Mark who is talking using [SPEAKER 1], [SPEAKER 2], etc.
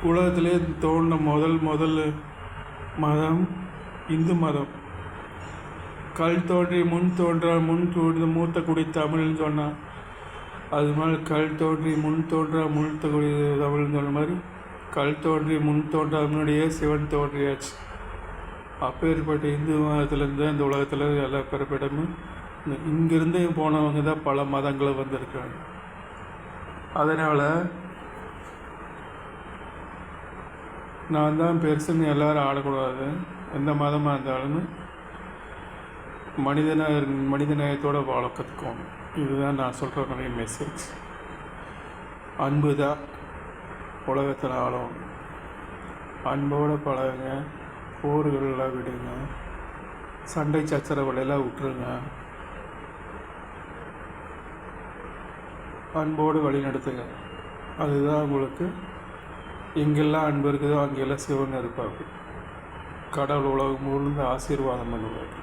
[SPEAKER 1] உலகத்திலே தோன்றின முதல் மதம் இந்து மதம். கல் தோன்றி முன் மூத்த குடி தமிழ்னு சொன்னான். அது மாதிரி கல் தோன்றி முன் மூத்த குடி தமிழ்னு சொன்ன மாதிரி கல் தோன்றி முன் முன்னாடியே சிவன் தோன்றியாச்சு. அப்பேற்பட்ட இந்து மதத்துலேருந்து இந்த உலகத்தில் எல்லா பிறப்பிடமும் இங்கிருந்து போனவங்க தான் பல மதங்களை வந்திருக்காங்க. அதனால் நான் தான் பெருசுன்னு எல்லோரும் ஆடக்கூடாது. எந்த மதமாக இருந்தாலும் மனிதநேயத்தோடு வாழ கற்றுக்கோங்க. இதுதான் நான் சொல்கிற நிறைய மெசேஜ். அன்பு தான் உலகத்தில் ஆளும். அன்போடு பழகுங்க, போர்களெல்லாம் விடுங்க, சண்டை சச்சரவுகளெல்லாம் விட்டுருங்க, அன்போடு வழி நடத்துங்க. அதுதான் உங்களுக்கு எங்கெல்லாம் அன்பு இருக்குதோ அங்கெல்லாம் சிவன் இருப்பார். கடவுள் உலகம் முழுந்து ஆசீர்வாதம் பண்ணுவார்.